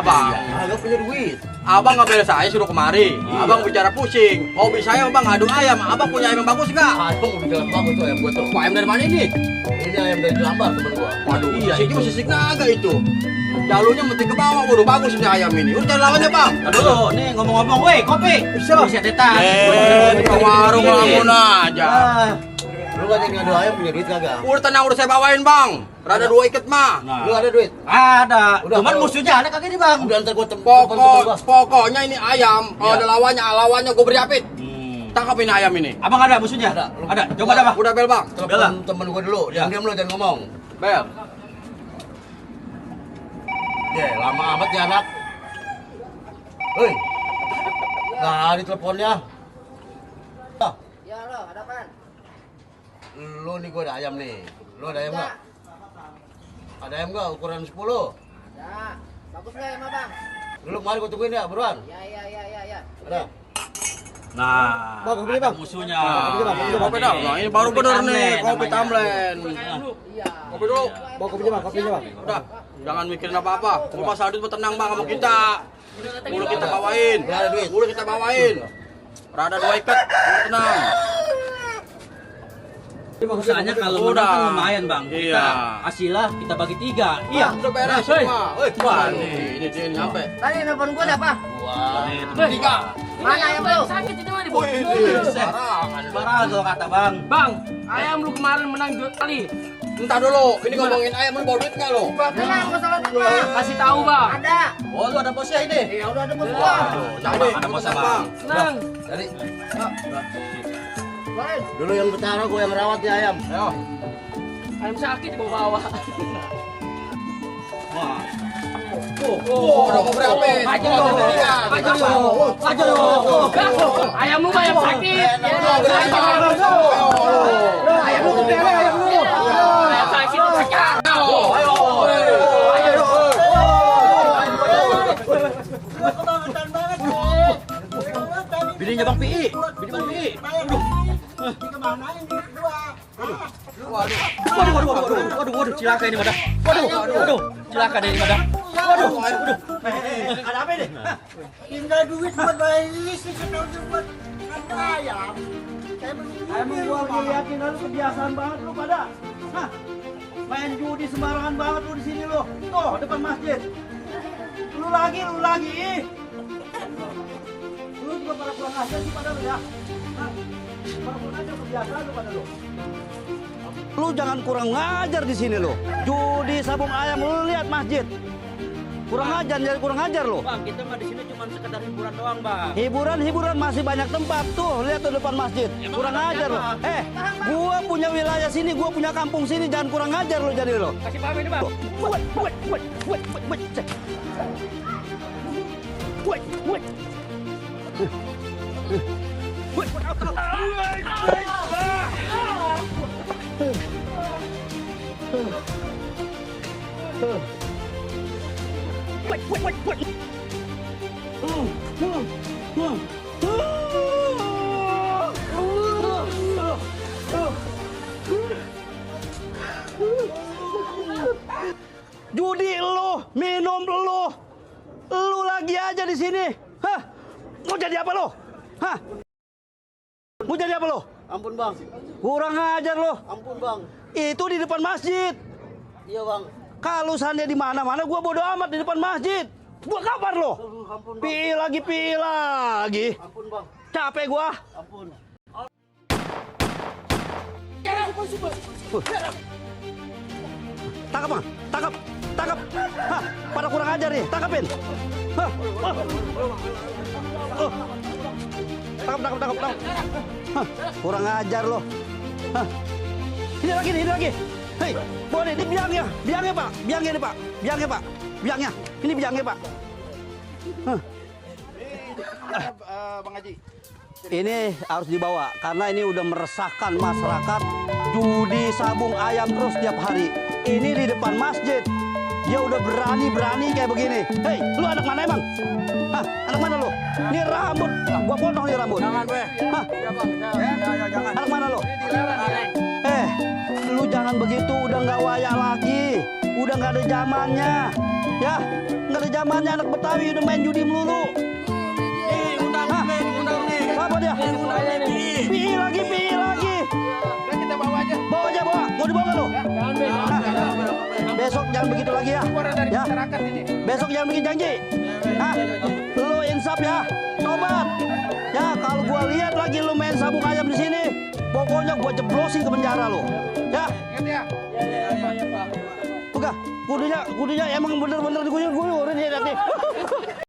abang. Agak punya duit. Abang nggak bela saya suruh kemari. Abang bicara pusing. Hobi saya bang ngadu ayam. Abang punya ayam yang bagus nggak? Abang udah jalan bagus tuh ayam gua tuh. Ayam dari mana ini? Ini ayam dari Jelambar temen gua. Waduh, iya sisik sisik naga itu. Jalurnya mesti ke bawah, waduh bagus ini ayam ini. Udah cari lawannya bang. Aduh, nih ngomong-ngomong, weh, kopi. Bisa detan. Di warung ngelamun aja. Lu gak jadi ngadu ayam punya duit kagak? Udah tenang, udah saya bawain bang. Rada 2 ikat mah. Lu ada duit? Ada. Udah, Cuman kalau- musuhnya ada kagak nih, Bang? Udah ntar gua telepon gua. Pokoknya ini ayam. Kalau ada lawannya gue beri apit. Tangkap ini ayam ini. Abang ada musuhnya? Ada. Ada. Coba dah, Bang. Udah bel bang. Telepon temen gua dulu. Ya. Diam lu jangan ngomong. Bel. Lama amat ya anak. Hei. Nah, di teleponnya. Ya lo, ada apaan? Lu nih gua ada ayam nih. Lu ada ayam nggak? Ada ayam nggak ukuran 10? Ya, bagus nggak ya, Bang? Lu kemarin gua tungguin ya, buruan. Ya. Ada. Nah, Bang, kopi, ada Bang. musuhnya. Kopi dah. Nah, ini baru bener nih kopi Tamlen. Iya. Kopi dulu. Bawa kopinya, Bang, kopinya, Bang. Udah, jangan mikirin apa-apa. Cuma masalah duit tenang bang sama kita. Mulu kita bawain. Udah ada duit. Mulu kita bawain. Rada 2 ikat, mulu tenang. Usahanya kalau Udah. menang kan lumayan, Bang. Iya. Kita hasilnya kita bagi 3. Iya, udah beres semua. Wah, ini dia nyampe. Tadi nelfon gua ada apa? Wah. Tiga. Mana ayam lu? Sakit ini mah di Wih, bawah. sembarangan. Parah kalau kata, Bang. Bang, ayam lu kemarin menang 2 kali. Entar dulu, ini ngomongin ayam lu bawa duit nggak lo? Tenang, gua salah apa? Kasih tahu, Bang. Ada. Oh, lu ada bosnya ini. Ya udah ada bos gua. Jadi, Ada bos, tenang, Bang. bang. Senang. Jadi, Lain. dulu yang betara gua yang rawat nih ayam. Ayo. Ayam sakit di bawah. Wah. Udah mau berapa? Maju lo. Maju lo. Maju lo. Ayam lu mah yang sakit. Ayam lu kepele, ayam lu. Ayam sakit kejar. Bininya Bang Pi. Bini Bang Pi. Waduh, cilaka ini, Madah. Waduh, cilaka deh ini, Madah. Waduh. Ada apa ini? Tinggal duit buat bayar listrik, kenapa buat ngambil ayam? Emang gua ngeliatin lu kebiasaan banget lu pada. Hah? Main judi sembarangan banget lu di sini lu. Tuh, depan masjid. Lu lagi. Lu juga pada kurang ajar sih pada lu ya. Hah? Pada kurang ajar kebiasaan lu pada lu. Lu jangan kurang ngajar di sini lo. Judi sabung ayam lu lihat masjid. Kurang ajar, jadi kurang ajar lo. Bang, kita mah di sini cuma sekedar hiburan doang, Bang. Hiburan masih banyak tempat tuh. Lihat tuh depan masjid. Emang Kurang ada ajar lo. siapa? Gua punya wilayah sini, gua punya kampung sini. Jangan kurang ajar lo jadi lo. Kasih paham ini, Bang. Judi lo, minum lo. Lu lagi aja di sini. Hah? Mau jadi apa lo? Hah? Mau jadi apa lo? Ampun, Bang. Kurang ajar lo. Ampun, Bang. Itu di depan masjid. Iya, Bang. Kalau seandainya di mana-mana, gua bodo amat di depan masjid. Gua kapan lo? Ampun, Bang. Pi lagi. Ampun, Bang. Capek gua. Ampun. Tangkap, Bang. Tangkap. Hah, pada kurang ajar nih. Tangkapin. Hah. Oh. Tangkap. Hah, kurang ajar lo. Hah. Ini lagi. Hei, boleh ini biangnya, Pak. Biangnya, Pak. Ini biangnya, Pak. Hah. Bang Haji. Ini harus dibawa karena ini udah meresahkan masyarakat. Judi sabung ayam terus tiap hari. Ini di depan masjid. Dia udah berani kayak begini. Hei, lu anak mana emang? Hah, anak mana lu? Ini rambut, gua potong nih rambut. Jangan, Be. Hah, Ya, Bang. Ya, jangan. anak mana lu? Lu jangan begitu, udah nggak waya lagi. udah nggak ada zamannya. Ya, nggak ada zamannya anak Betawi udah main judi melulu. Undang nih. Apa dia? PI lagi. Kita bawa aja. Bawa aja, bawa. Mau dibawa nggak lu? Besok jangan begitu lagi ya. Ya. Besok jangan bikin janji. Hah? Lu insaf ya. Tobat. Ya, kalau gua lihat lagi lu main sabung ayam di sini, pokoknya gua jeblosin ke penjara lu. Ya. Ingat ya. Udah, kudunya emang bener-bener diguyur-guyurin ya nanti.